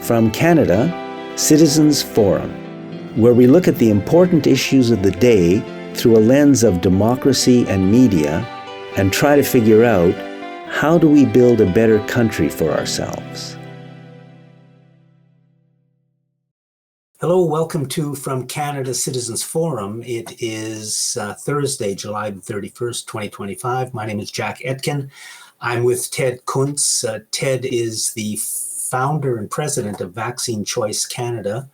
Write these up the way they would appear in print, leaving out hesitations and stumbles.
From Canada, Citizens Forum, where we look at the important issues of the day through a lens of democracy and media and try to figure out, how do we build a better country for ourselves? Hello, welcome to From Canada Citizens Forum. It is Thursday, July the 31st, 2025. My name is Jack Etkin. I'm with Ted Kuntz. Ted is the founder and president of Vaccine Choice Canada.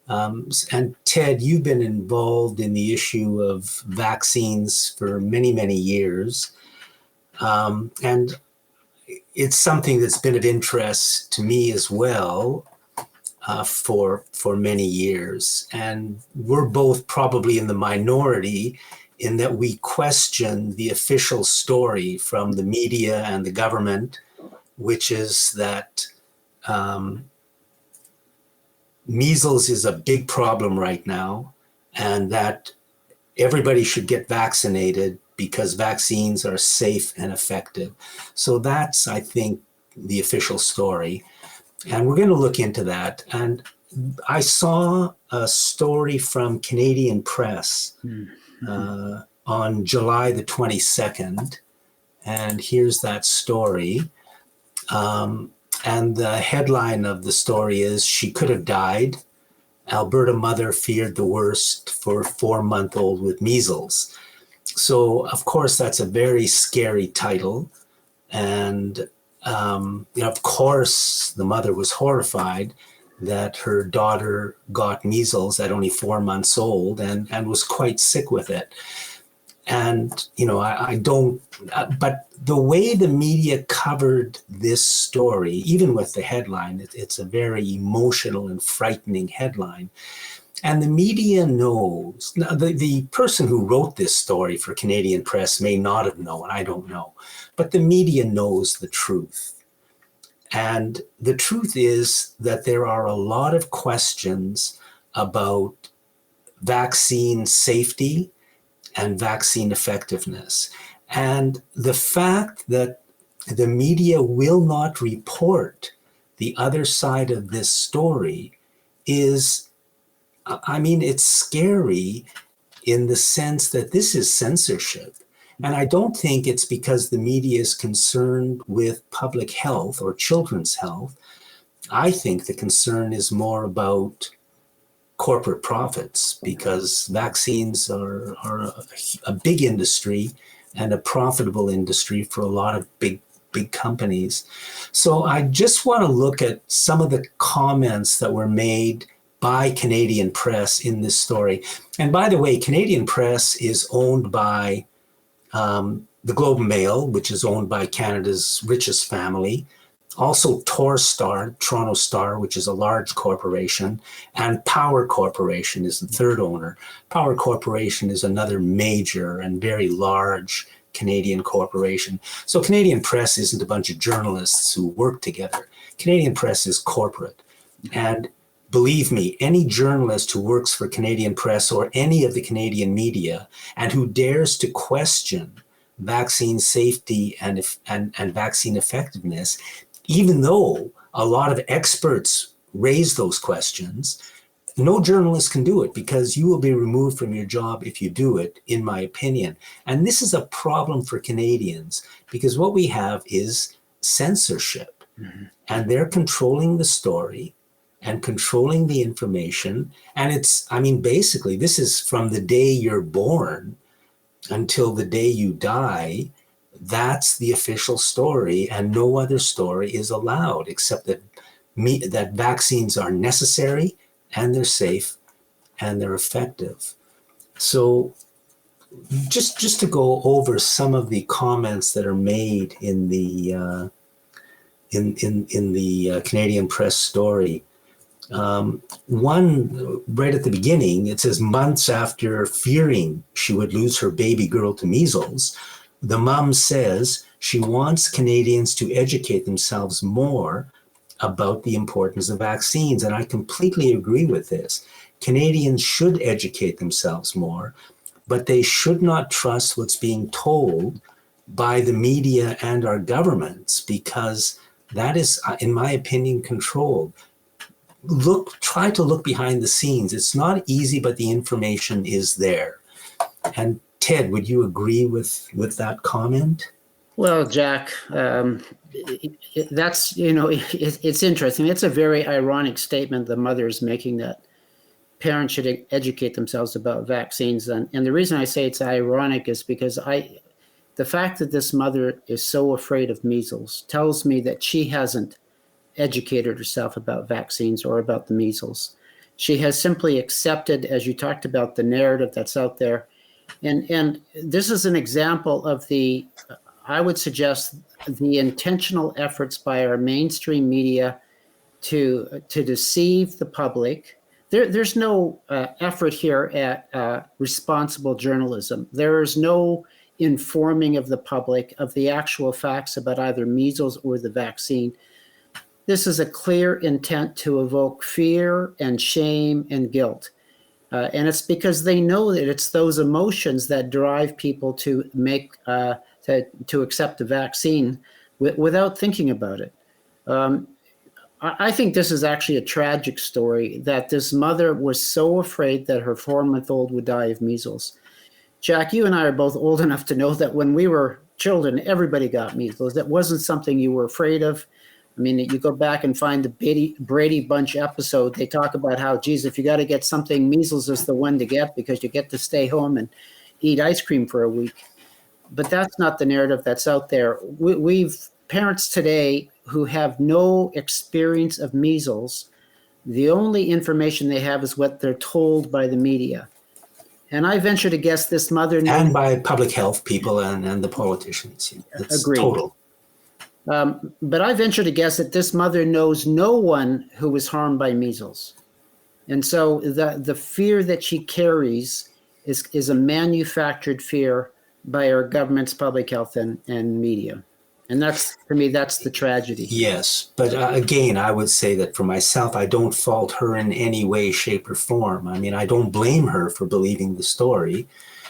And Ted, you've been involved in the issue of vaccines for many, many years. And it's something that's been of interest to me as well. For many years. And we're both probably in the minority in that we question the official story from the media and the government, which is that measles is a big problem right now, and that everybody should get vaccinated because vaccines are safe and effective. So that's, I think, the official story. And we're going to look into that. And I saw a story from Canadian Press on July the 22nd. And here's that story. And the headline of the story is, "She Could Have Died. Alberta Mother Feared the Worst for 4-month-old with Measles." So, of course, that's a very scary title. And of course, the mother was horrified that her daughter got measles at only 4 months old and was quite sick with it. And, I don't, but the way the media covered this story, even with the headline, it's a very emotional and frightening headline. And the media knows. Now, the person who wrote this story for Canadian Press may not have known, I don't know. But the media knows the truth. And the truth is that there are a lot of questions about vaccine safety and vaccine effectiveness. And the fact that the media will not report the other side of this story is, it's scary in the sense that this is censorship. And I don't think it's because the media is concerned with public health or children's health. I think the concern is more about corporate profits, because vaccines are a big industry and a profitable industry for a lot of big companies. So I just want to look at some of the comments that were made by Canadian Press in this story. And by the way, Canadian Press is owned by the Globe and Mail, which is owned by Canada's richest family. Also Torstar, Toronto Star, which is a large corporation, and Power Corporation is the third owner. Power Corporation is another major and very large Canadian corporation. So Canadian Press isn't a bunch of journalists who work together. Canadian Press is corporate. And believe me, any journalist who works for Canadian Press or any of the Canadian media and who dares to question vaccine safety and vaccine effectiveness, even though a lot of experts raise those questions, no journalist can do it, because you will be removed from your job if you do it, in my opinion. And this is a problem for Canadians, because what we have is censorship. Mm-hmm. And they're controlling the story and controlling the information. And it's, basically, this is from the day you're born until the day you die. That's the official story, and no other story is allowed, except that vaccines are necessary, and they're safe, and they're effective. So just to go over some of the comments that are made in the Canadian Press story. One, right at the beginning, it says, months after fearing she would lose her baby girl to measles, the mom says she wants Canadians to educate themselves more about the importance of vaccines. And I completely agree with this. Canadians should educate themselves more, but they should not trust what's being told by the media and our governments, because That is, in my opinion, controlled. Try to look behind the scenes. It's not easy, but the information is there. And Ted, would you agree with that comment? Well, Jack, that's, it's interesting. It's a very ironic statement the mother is making, that parents should educate themselves about vaccines. And the reason I say it's ironic is because the fact that this mother is so afraid of measles tells me that she hasn't educated herself about vaccines or about the measles. She has simply accepted, as you talked about, the narrative that's out there. And this is an example of I would suggest, the intentional efforts by our mainstream media to deceive the public. There's no effort here at responsible journalism. There is no informing of the public of the actual facts about either measles or the vaccine. This is a clear intent to evoke fear and shame and guilt. And it's because they know that it's those emotions that drive people to to accept the vaccine without thinking about it. I think this is actually a tragic story, that this mother was so afraid that her 4-month-old would die of measles. Jack, you and I are both old enough to know that when we were children, everybody got measles. That wasn't something you were afraid of. I mean, you go back and find the Brady Bunch episode, they talk about how, geez, if you got to get something, measles is the one to get because you get to stay home and eat ice cream for a week. But that's not the narrative that's out there. We've parents today who have no experience of measles, the only information they have is what they're told by the media. And I venture to guess this mother... And by public health people and the politicians. It's agreed. Total. But I venture to guess that this mother knows no one who was harmed by measles. And so the fear that she carries is a manufactured fear by our government's public health and media. And that's, for me, that's the tragedy. Yes. But again, I would say that for myself, I don't fault her in any way, shape, or form. I mean, I don't blame her for believing the story.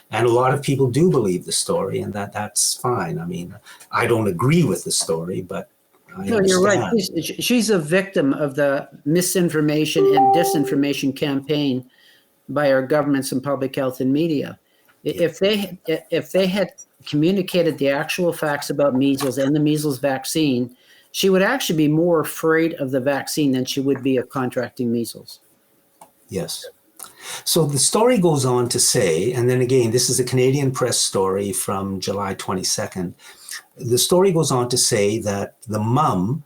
And a lot of people do believe the story, and that's fine. I mean, I don't agree with the story, but I understand. You're right. She's a victim of the misinformation and disinformation campaign by our governments and public health and media. If they had communicated the actual facts about measles and the measles vaccine, she would actually be more afraid of the vaccine than she would be of contracting measles. Yes. So the story goes on to say, and then again, this is a Canadian press story from July 22nd. The story goes on to say that the mom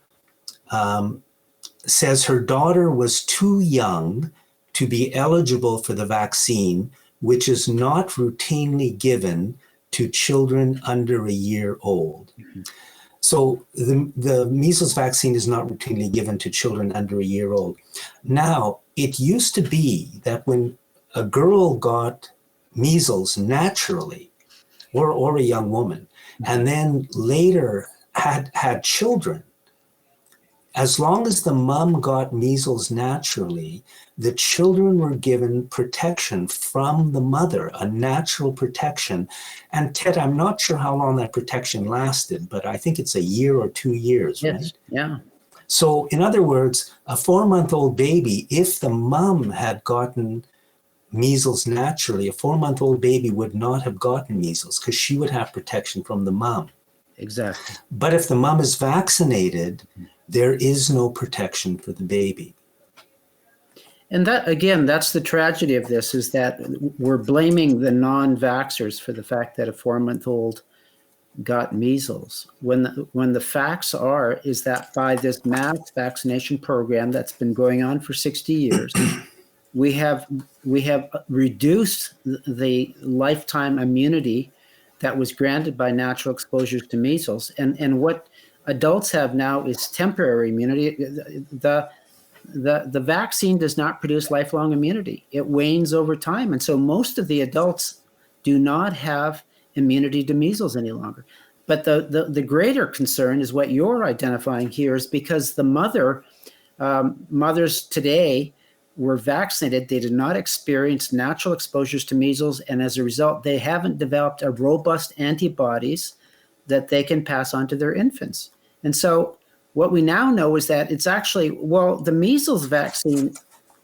says her daughter was too young to be eligible for the vaccine, which is not routinely given to children under a year old. Mm-hmm. So the measles vaccine is not routinely given to children under a year old. Now, it used to be that when a girl got measles naturally, or a young woman, and then later had children, as long as the mom got measles naturally, the children were given protection from the mother, a natural protection. And Ted, I'm not sure how long that protection lasted, but I think it's a year or 2 years, yes, right? Yeah. So in other words, a 4-month-old baby, if the mom had gotten measles naturally, a 4-month-old baby would not have gotten measles because she would have protection from the mom. Exactly. But if the mom is vaccinated, there is no protection for the baby. And that, again, that's the tragedy of this, is that we're blaming the non-vaxxers for the fact that a 4-month-old got measles, when the facts is that by this mass vaccination program that's been going on for 60 years, we have reduced the lifetime immunity that was granted by natural exposures to measles, and what adults have now is temporary immunity. The vaccine does not produce lifelong immunity. It wanes over time. And so most of the adults do not have immunity to measles any longer. But the greater concern is what you're identifying here, is because the mothers today were vaccinated. They did not experience natural exposures to measles. And as a result, they haven't developed a robust antibodies that they can pass on to their infants. And so What we now know is that it's actually, well, the measles vaccine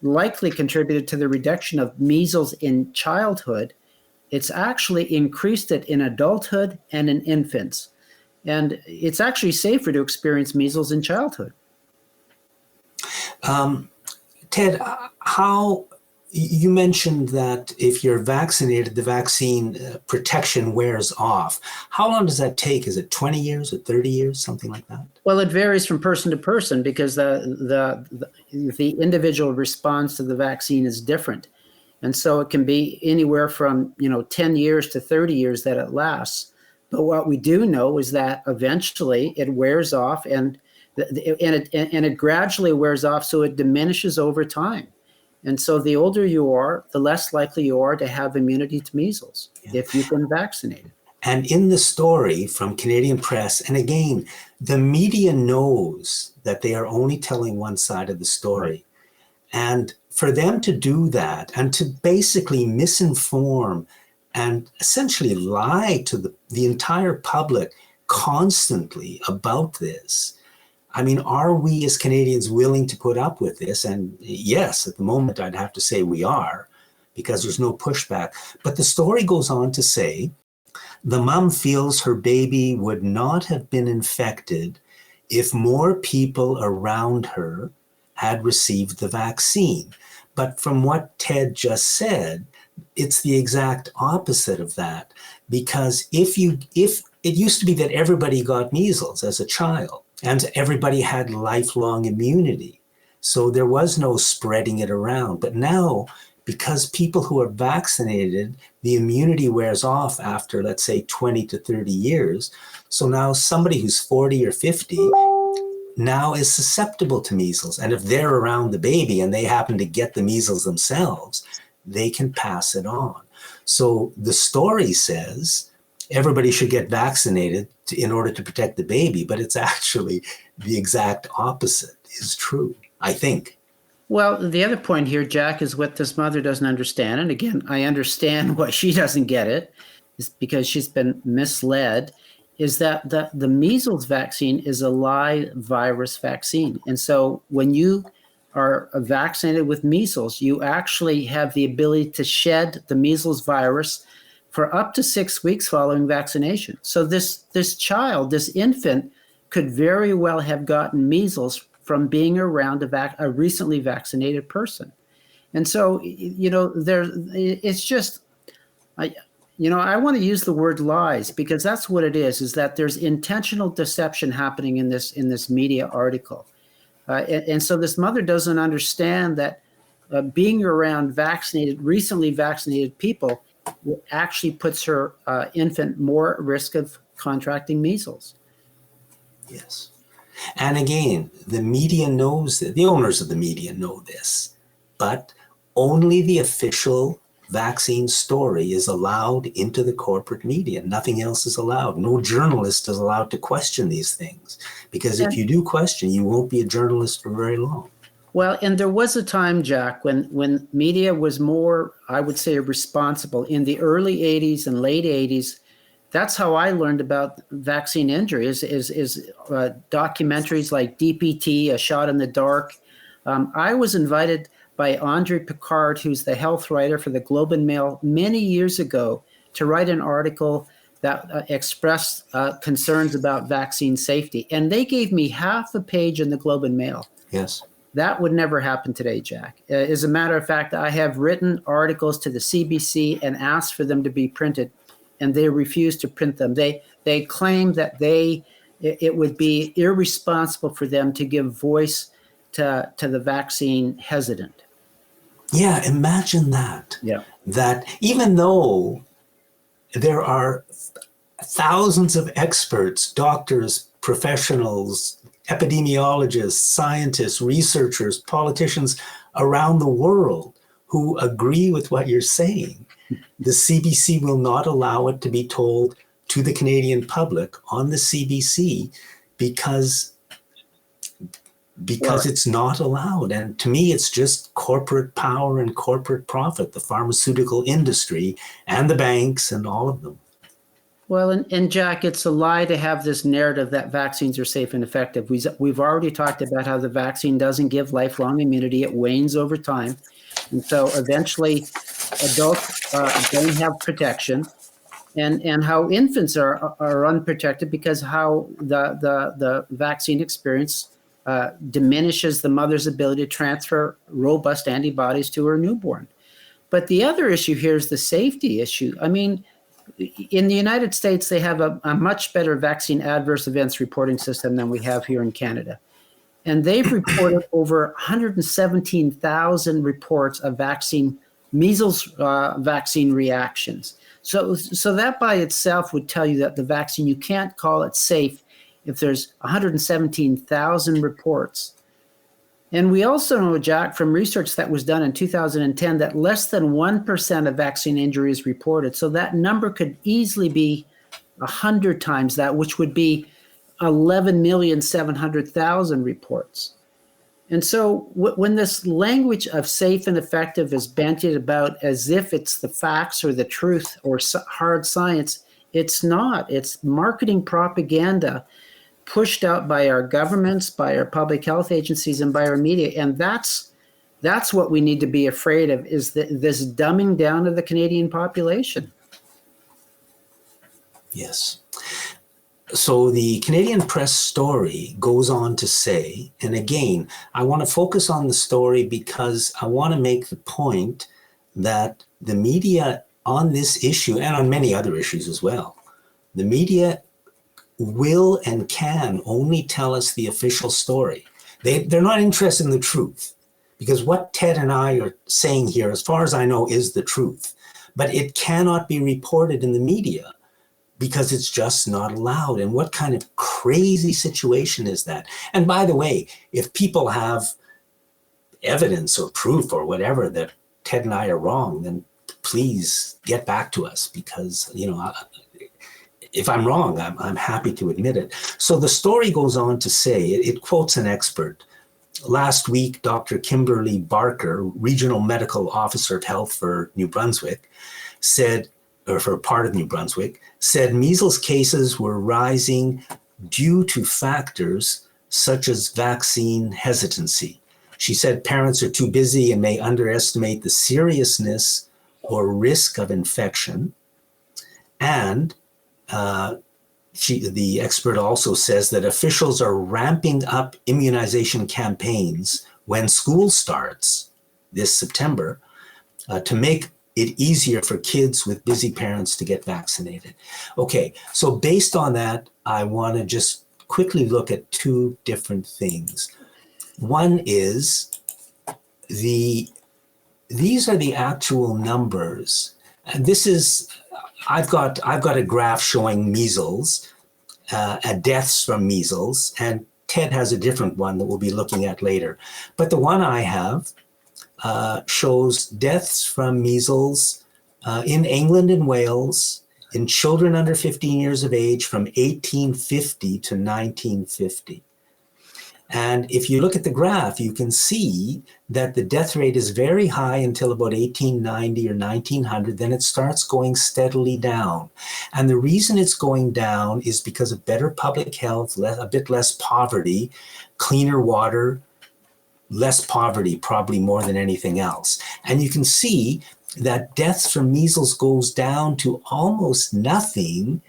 likely contributed to the reduction of measles in childhood. It's actually increased it in adulthood and in infants. And it's actually safer to experience measles in childhood. Ted, how you mentioned that if you're vaccinated, the vaccine protection wears off. How long does that take? Is it 20 years or 30 years, something like that? Well, it varies from person to person because the individual response to the vaccine is different. And so it can be anywhere from 10 years to 30 years that it lasts. But what we do know is that eventually it wears off and it gradually wears off, so it diminishes over time. And so the older you are, the less likely you are to have immunity to measles if you've been vaccinated. And in the story from Canadian Press, and again, the media knows that they are only telling one side of the story. Right. And for them to do that and to basically misinform and essentially lie to the entire public constantly about this, I mean, are we as Canadians willing to put up with this? And yes, at the moment, I'd have to say we are, because there's no pushback. But the story goes on to say, the mom feels her baby would not have been infected if more people around her had received the vaccine. But from what Ted just said, it's the exact opposite of that. Because if it used to be that everybody got measles as a child, and everybody had lifelong immunity. So there was no spreading it around. But now, because people who are vaccinated, the immunity wears off after, let's say, 20 to 30 years. So now somebody who's 40 or 50 now is susceptible to measles. And if they're around the baby and they happen to get the measles themselves, they can pass it on. So the story says everybody should get vaccinated in order to protect the baby, but it's actually the exact opposite is true, I think. Well, the other point here, Jack, is what this mother doesn't understand. And again, I understand why she doesn't get it, is because she's been misled, is that the measles vaccine is a live virus vaccine. And so when you are vaccinated with measles, you actually have the ability to shed the measles virus for up to 6 weeks following vaccination. So this child, this infant, could very well have gotten measles from being around a recently vaccinated person. And so, it's just, I want to use the word lies because that's what it is that there's intentional deception happening in this media article. And so this mother doesn't understand that being around recently vaccinated people actually puts her infant more at risk of contracting measles. Yes. And again, the media knows that, the owners of the media know this, but only the official vaccine story is allowed into the corporate media. Nothing else is allowed. No journalist is allowed to question these things, because if you do question, you won't be a journalist for very long. Well, and there was a time, Jack, when media was more, I would say, responsible. In the early 80s and late 80s, that's how I learned about vaccine injury, is documentaries like DPT, A Shot in the Dark. I was invited by Andre Picard, who's the health writer for the Globe and Mail, many years ago, to write an article that expressed concerns about vaccine safety. And they gave me half a page in the Globe and Mail. Yes. That would never happen today, Jack. As a matter of fact, I have written articles to the CBC and asked for them to be printed, and they refuse to print them. They claim that it would be irresponsible for them to give voice to the vaccine hesitant. Yeah, imagine that. Yeah. That even though there are thousands of experts, doctors, professionals, epidemiologists, scientists, researchers, politicians around the world who agree with what you're saying, the CBC will not allow it to be told to the Canadian public on the CBC because it's not allowed. And to me, it's just corporate power and corporate profit, the pharmaceutical industry and the banks and all of them. Well, and Jack, it's a lie to have this narrative that vaccines are safe and effective. We've already talked about how the vaccine doesn't give lifelong immunity. It wanes over time. And so eventually adults don't have protection, and how infants are unprotected because how the vaccine experience diminishes the mother's ability to transfer robust antibodies to her newborn. But the other issue here is the safety issue. I mean, in the United States, they have a much better vaccine adverse events reporting system than we have here in Canada. And they've reported over 117,000 reports of measles vaccine reactions. So that by itself would tell you that the vaccine, you can't call it safe if there's 117,000 reports. And we also know, Jack, from research that was done in 2010, that less than 1% of vaccine injuries reported. So that number could easily be 100 times that, which would be 11,700,000 reports. And so when this language of safe and effective is bandied about as if it's the facts or the truth or hard science, it's not. It's marketing propaganda pushed out by our governments, by our public health agencies, and by our media. And that's what we need to be afraid of, is this dumbing down of the Canadian population. Yes. So the Canadian Press story goes on to say, and again, I want to focus on the story because I want to make the point that the media on this issue, and on many other issues as well, the media will and can only tell us the official story. They're not interested in the truth, because what Ted and I are saying here, as far as I know, is the truth. But it cannot be reported in the media because it's just not allowed. And what kind of crazy situation is that? And by the way, if people have evidence or proof or whatever that Ted and I are wrong, then please get back to us, because, if I'm wrong, I'm happy to admit it. So the story goes on to say, it quotes an expert. Last week, Dr. Kimberly Barker, Regional Medical Officer of Health for New Brunswick, said, or for part of New Brunswick, said measles cases were rising due to factors such as vaccine hesitancy. She said parents are too busy and may underestimate the seriousness or risk of infection. And the expert also says that officials are ramping up immunization campaigns when school starts this September to make it easier for kids with busy parents to get vaccinated. Okay, so based on that, I want to just quickly look at two different things. One is these are the actual numbers. And this is, I've got a graph showing measles, deaths from measles, and Ted has a different one that we'll be looking at later. But the one I have shows deaths from measles in England and Wales in children under 15 years of age from 1850 to 1950. And if you look at the graph, you can see that the death rate is very high until about 1890 or 1900. Then it starts going steadily down. And the reason it's going down is because of better public health, a bit less poverty, cleaner water, less poverty, probably more than anything else. And you can see that deaths from measles goes down to almost nothing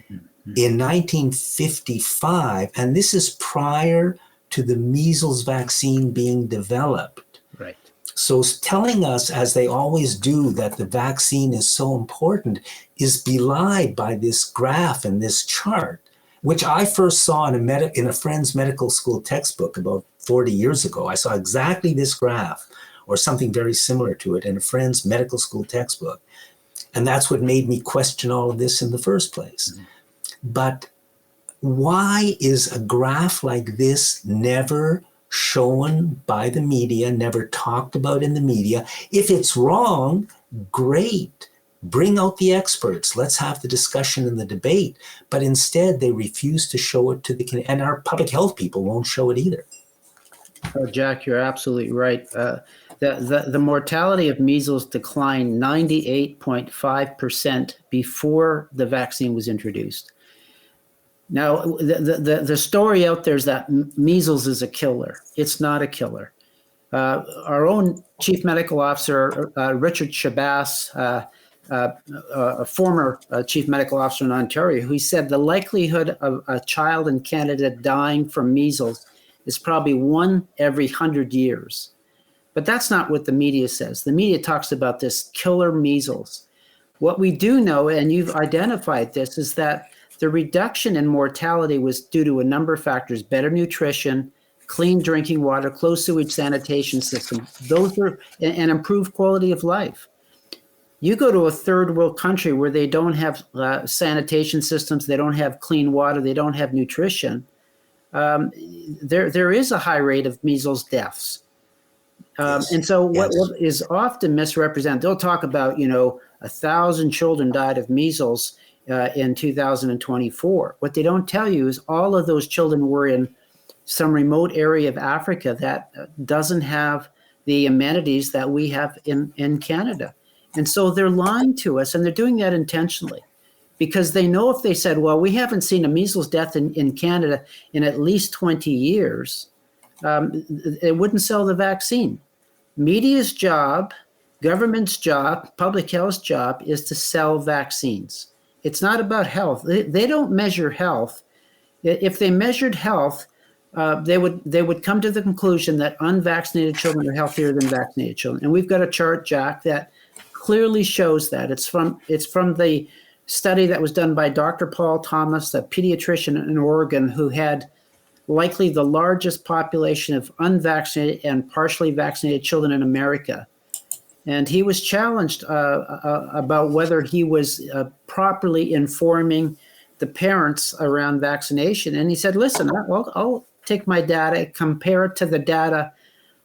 in 1955. And this is prior to the measles vaccine being developed. Right. So telling us, as they always do, that the vaccine is so important is belied by this graph and this chart, which I first saw in a friend's medical school textbook about 40 years ago. I saw exactly this graph or something very similar to it in a friend's medical school textbook. And that's what made me question all of this in the first place. Mm-hmm. But why is a graph like this never shown by the media, never talked about in the media? If it's wrong, great. Bring out the experts. Let's have the discussion and the debate. But instead, they refuse to show it to and our public health people won't show it either. Jack, you're absolutely right. The mortality of measles declined 98.5% before the vaccine was introduced. Now, the story out there is that measles is a killer. It's not a killer. Our own chief medical officer, Richard Shabazz, a former chief medical officer in Ontario, who said the likelihood of a child in Canada dying from measles is probably 1 every 100 years. But that's not what the media says. The media talks about this killer measles. What we do know, and you've identified this, is that the reduction in mortality was due to a number of factors: better nutrition, clean drinking water, closed sewage sanitation system. Those are, and improved quality of life. You go to a third world country where they don't have sanitation systems, they don't have clean water, they don't have nutrition. There is a high rate of measles deaths. And so what is often misrepresented, they'll talk about, 1,000 children died of measles in 2024. What they don't tell you is all of those children were in some remote area of Africa that doesn't have the amenities that we have in Canada. And so they're lying to us, and they're doing that intentionally because they know if they said, well, we haven't seen a measles death in Canada in at least 20 years, it wouldn't sell the vaccine. Media's job, government's job, public health's job is to sell vaccines. It's not about health. They don't measure health. If they measured health, they would come to the conclusion that unvaccinated children are healthier than vaccinated children. And we've got a chart, Jack, that clearly shows that. It's from the study that was done by Dr. Paul Thomas, a pediatrician in Oregon, who had likely the largest population of unvaccinated and partially vaccinated children in America. And he was challenged about whether he was properly informing the parents around vaccination. And he said, listen, I'll take my data, compare it to the data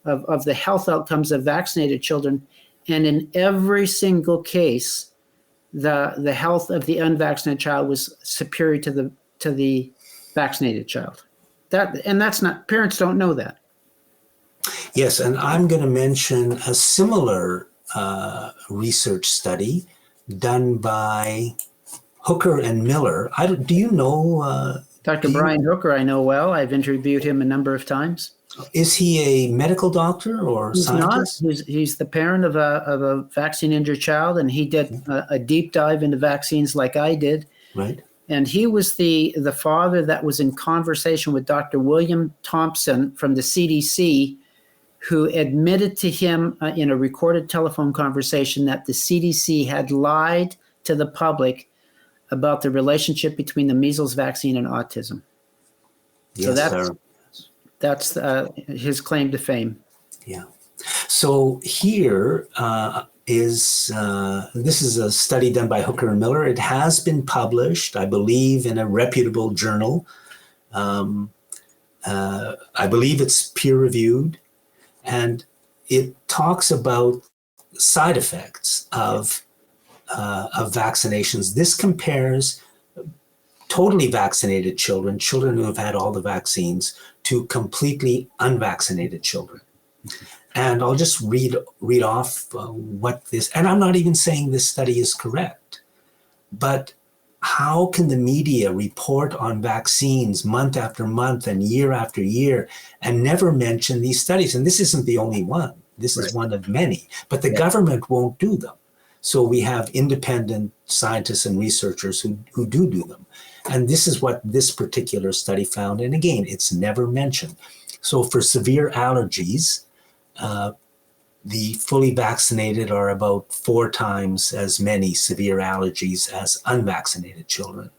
of the health outcomes of vaccinated children. And in every single case, the health of the unvaccinated child was superior to the vaccinated child. That's not, parents don't know that. Yes, and I'm going to mention a similar research study done by Hooker and Miller. Do you know? Dr. Brian Hooker, I know well. I've interviewed him a number of times. Is he a medical doctor or scientist? Not. He's the parent of a vaccine-injured child, and he did a deep dive into vaccines like I did. Right. And he was the father that was in conversation with Dr. William Thompson from the CDC, who admitted to him in a recorded telephone conversation that the CDC had lied to the public about the relationship between the measles vaccine and autism. Yes, so that's his claim to fame. Yeah. So here this is a study done by Hooker and Miller. It has been published, I believe, in a reputable journal. I believe it's peer-reviewed, and it talks about side effects of vaccinations. This compares totally vaccinated children who have had all the vaccines, to completely unvaccinated children. And I'll just read off what this, and I'm not even saying this study is correct, but how can the media report on vaccines month after month and year after year and never mention these studies? And this isn't the only one. This is one of many, but the government won't do them. So we have independent scientists and researchers who do them. And this is what this particular study found. And again, it's never mentioned. So for severe allergies, the fully vaccinated are about 4 times as many severe allergies as unvaccinated children.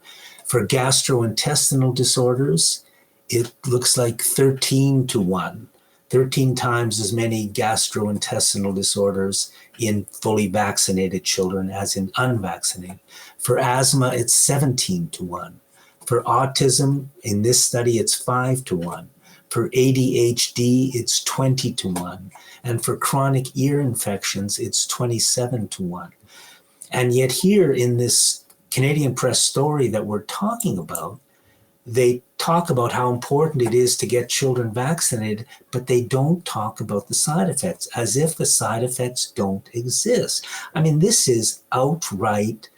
For gastrointestinal disorders, it looks like 13 to 1. 13 times as many gastrointestinal disorders in fully vaccinated children as in unvaccinated. For asthma, it's 17 to 1. For autism, in this study, it's 5 to 1. For ADHD, it's 20 to 1. And for chronic ear infections, it's 27 to 1. And yet here in this Canadian Press story that we're talking about, they talk about how important it is to get children vaccinated, but they don't talk about the side effects, as if the side effects don't exist. I mean, this is outright,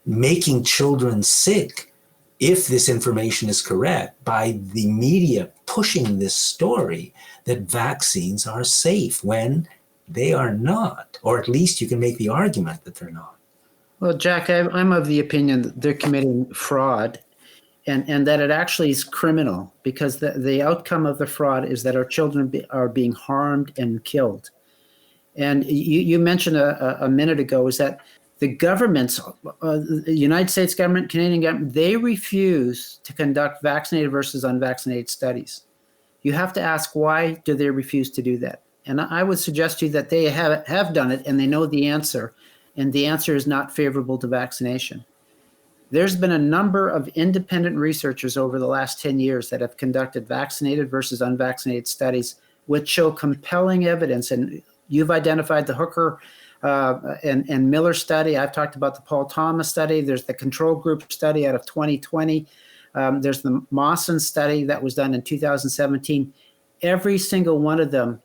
making children sick, if this information is correct, by the media pushing this story that vaccines are safe when they are not, or at least you can make the argument that they're not. Well, Jack, I'm of the opinion that they're committing fraud, and that it actually is criminal, because the outcome of the fraud is that our children are being harmed and killed. And you mentioned a minute ago is that the governments, the United States government, Canadian government, they refuse to conduct vaccinated versus unvaccinated studies. You have to ask, why do they refuse to do that? And I would suggest to you that they have done it and they know the answer, and the answer is not favorable to vaccination. There's been a number of independent researchers over the last 10 years that have conducted vaccinated versus unvaccinated studies, which show compelling evidence. And you've identified the Hooker and Miller study. I've talked about the Paul Thomas study. There's the control group study out of 2020. There's the Mawson study that was done in 2017. Every single one of them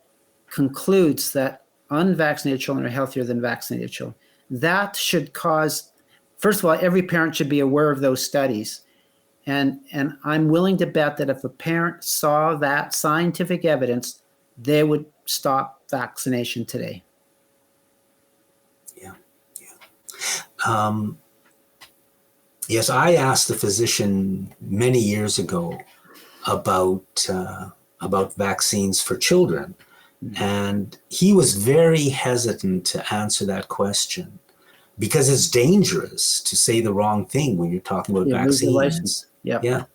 concludes that unvaccinated children are healthier than vaccinated children. That should cause, first of all, every parent should be aware of those studies. And I'm willing to bet that if a parent saw that scientific evidence, they would stop vaccination today. Yes, I asked a physician many years ago about vaccines for children, and he was very hesitant to answer that question because it's dangerous to say the wrong thing when you're talking about vaccines. Yeah.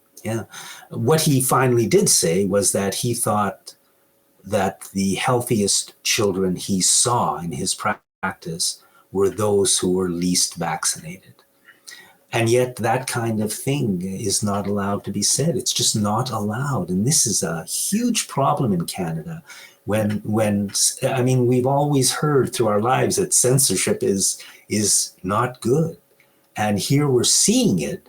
What he finally did say was that he thought that the healthiest children he saw in his practice were those who were least vaccinated. And yet that kind of thing is not allowed to be said. It's just not allowed. And this is a huge problem in Canada when we've always heard through our lives that censorship is not good. And here we're seeing it.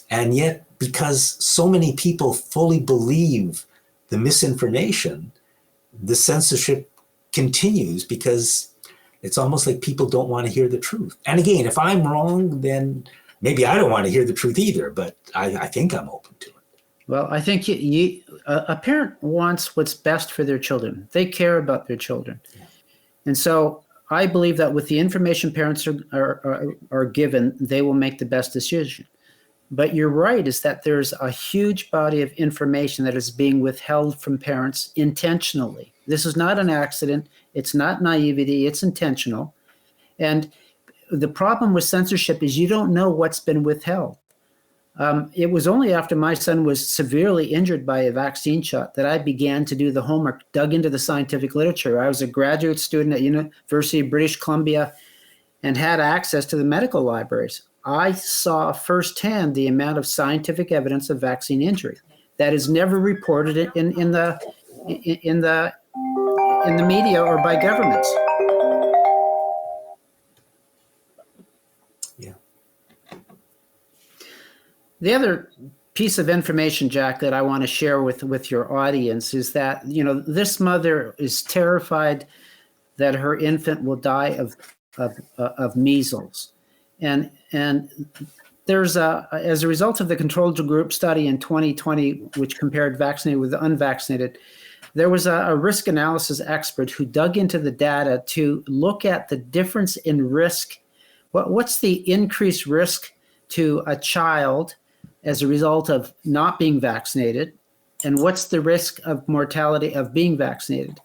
And yet, because so many people fully believe the misinformation, the censorship continues, because it's almost like people don't want to hear the truth. And again, if I'm wrong, then maybe I don't want to hear the truth either, but I think I'm open to it. Well, I think a parent wants what's best for their children. They care about their children. Yeah. And so I believe that with the information parents are given, they will make the best decision. But you're right, is that there's a huge body of information that is being withheld from parents intentionally. This is not an accident. It's not naivety. It's intentional. And the problem with censorship is you don't know what's been withheld. It was only after my son was severely injured by a vaccine shot that I began to do the homework, dug into the scientific literature. I was a graduate student at University of British Columbia and had access to the medical libraries. I saw firsthand the amount of scientific evidence of vaccine injury that is never reported in the media or by governments. Yeah. The other piece of information, Jack, that I want to share with your audience is that, this mother is terrified that her infant will die of measles. And there's as a result of the control group study in 2020, which compared vaccinated with unvaccinated, there was a risk analysis expert who dug into the data to look at the difference in risk. What's the increased risk to a child as a result of not being vaccinated, and what's the risk of mortality of being vaccinated?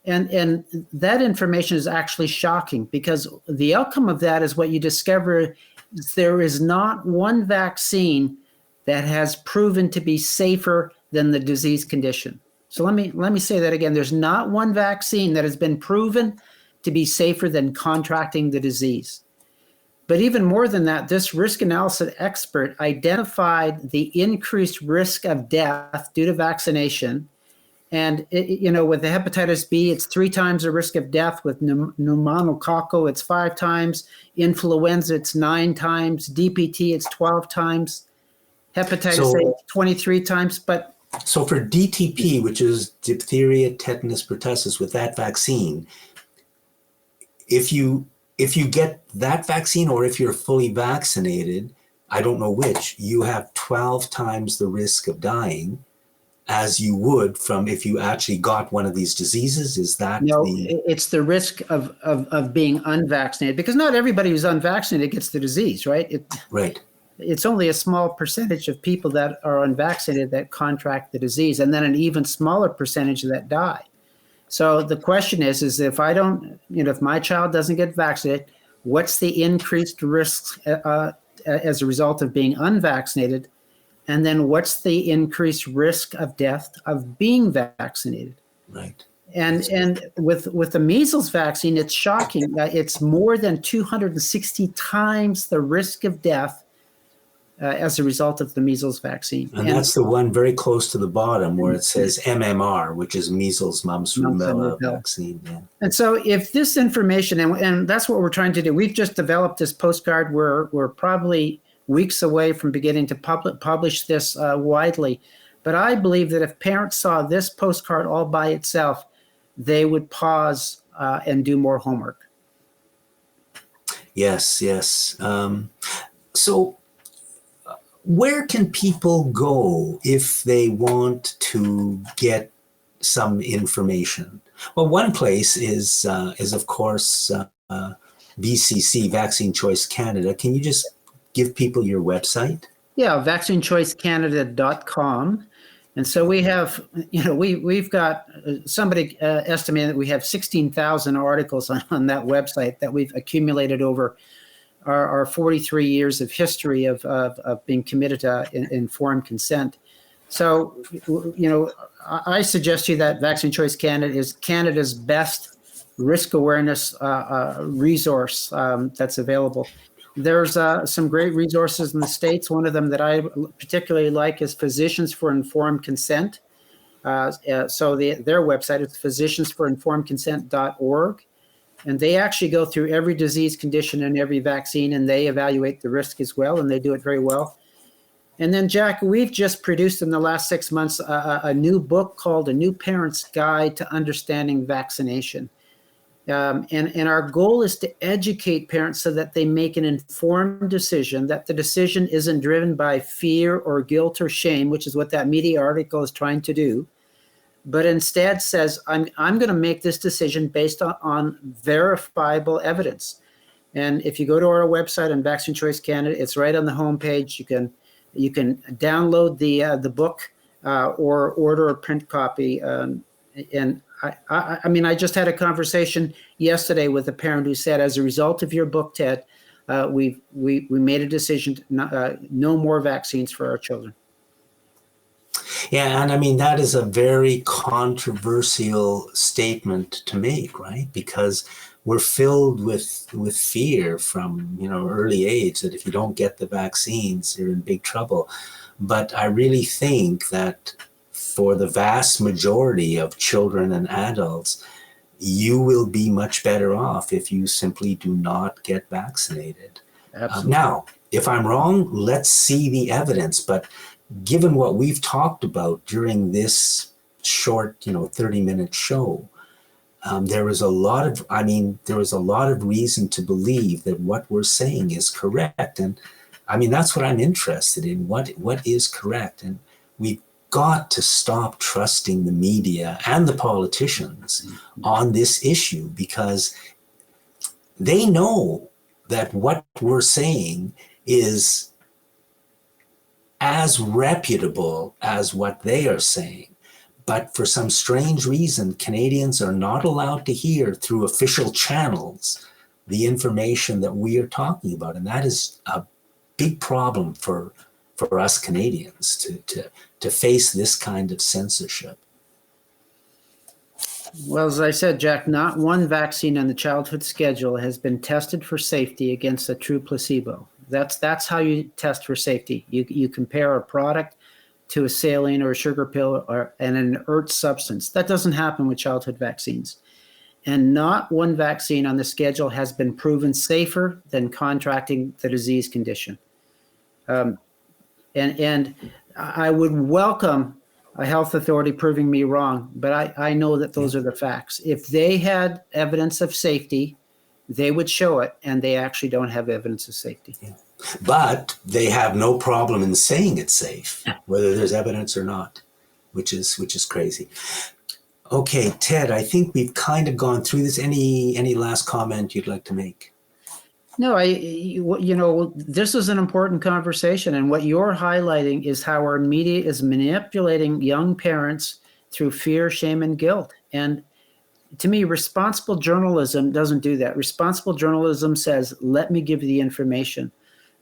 And that information is actually shocking, because the outcome of that is what you discover is there is not one vaccine that has proven to be safer than the disease condition. So let me say that again. There's not one vaccine that has been proven to be safer than contracting the disease. But even more than that, this risk analysis expert identified the increased risk of death due to vaccination. And, with the hepatitis B, it's 3 times the risk of death. With pneumococcal, it's 5 times. Influenza, it's 9 times. DPT, it's 12 times. Hepatitis A, So 23 times, but so for DTP, which is diphtheria, tetanus, pertussis, with that vaccine, if you get that vaccine or if you're fully vaccinated, I don't know which, you have 12 times the risk of dying as you would from if you actually got one of these diseases. Is that no, the it's the risk of being unvaccinated, because not everybody who's unvaccinated gets the disease, right? right? It's only a small percentage of people that are unvaccinated that contract the disease, and then an even smaller percentage that die. So the question is if I don't, if my child doesn't get vaccinated, what's the increased risk as a result of being unvaccinated? And then what's the increased risk of death of being vaccinated? Right. And with the measles vaccine, it's shocking. It's more than 260 times the risk of death as a result of the measles vaccine. And that's the one very close to the bottom where it says MMR, which is measles, mumps, rubella vaccine. Yeah. And so if this information, and that's what we're trying to do, we've just developed this postcard. We're probably weeks away from beginning to publish this widely. But I believe that if parents saw this postcard all by itself, they would pause and do more homework. Yes, yes. So where can people go if they want to get some information? Well, one place is of course VCC, Vaccine Choice Canada. Can you just give people your website? Yeah, vaccinechoicecanada.com. And so we have, we've got somebody estimated that we have 16,000 articles on that website that we've accumulated over our 43 years of history of being committed to informed consent. So, I suggest to you that Vaccine Choice Canada is Canada's best risk awareness resource that's available. There's some great resources in the States. One of them that I particularly like is Physicians for Informed Consent. So their website is physiciansforinformedconsent.org. And they actually go through every disease condition and every vaccine, and they evaluate the risk as well, and they do it very well. And then, Jack, we've just produced in the last 6 months a new book called A New Parent's Guide to Understanding Vaccination. And our goal is to educate parents so that they make an informed decision, that the decision isn't driven by fear or guilt or shame, which is what that media article is trying to do, but instead says, I'm going to make this decision based on verifiable evidence. And if you go to our website on Vaccine Choice Canada, it's right on the homepage. You can download the book or order a print copy. And I just had a conversation yesterday with a parent who said, as a result of your book, Ted, we made a decision to no more vaccines for our children. Yeah, and that is a very controversial statement to make, right? Because we're filled with fear from early age that if you don't get the vaccines, you're in big trouble. But I really think that for the vast majority of children and adults, you will be much better off if you simply do not get vaccinated. Now, if I'm wrong, let's see the evidence. But given what we've talked about during this short, 30-minute show, there is a lot of reason to believe that what we're saying is correct. And that's what I'm interested in. What is correct? And we've got to stop trusting the media and the politicians on this issue, because they know that what we're saying is as reputable as what they are saying. But for some strange reason, Canadians are not allowed to hear through official channels the information that we are talking about. And that is a big problem for us Canadians to face this kind of censorship. Well, as I said, Jack, not one vaccine on the childhood schedule has been tested for safety against a true placebo. That's how you test for safety. You compare a product to a saline or a sugar pill and an inert substance. That doesn't happen with childhood vaccines. And not one vaccine on the schedule has been proven safer than contracting the disease condition. And I would welcome a health authority proving me wrong, but I know that those are the facts. If they had evidence of safety, they would show it, and they actually don't have evidence of safety. Yeah. But they have no problem in saying it's safe, whether there's evidence or not, which is crazy. Okay, Ted, I think we've kind of gone through this. Any last comment you'd like to make? No, this is an important conversation, and what you're highlighting is how our media is manipulating young parents through fear, shame, and guilt. And to me, responsible journalism doesn't do that. Responsible journalism says, let me give you the information.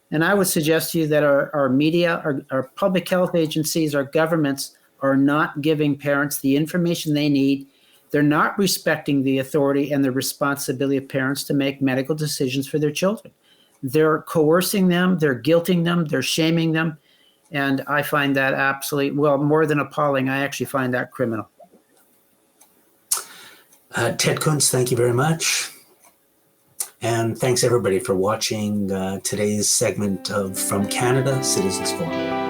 And I would suggest to you that our media, our public health agencies, our governments are not giving parents the information they need. They're not respecting the authority and the responsibility of parents to make medical decisions for their children. They're coercing them, they're guilting them, they're shaming them. And I find that absolutely, well, more than appalling, I actually find that criminal. Ted Kuntz, thank you very much. And thanks everybody for watching today's segment of From Canada, Citizens Forum.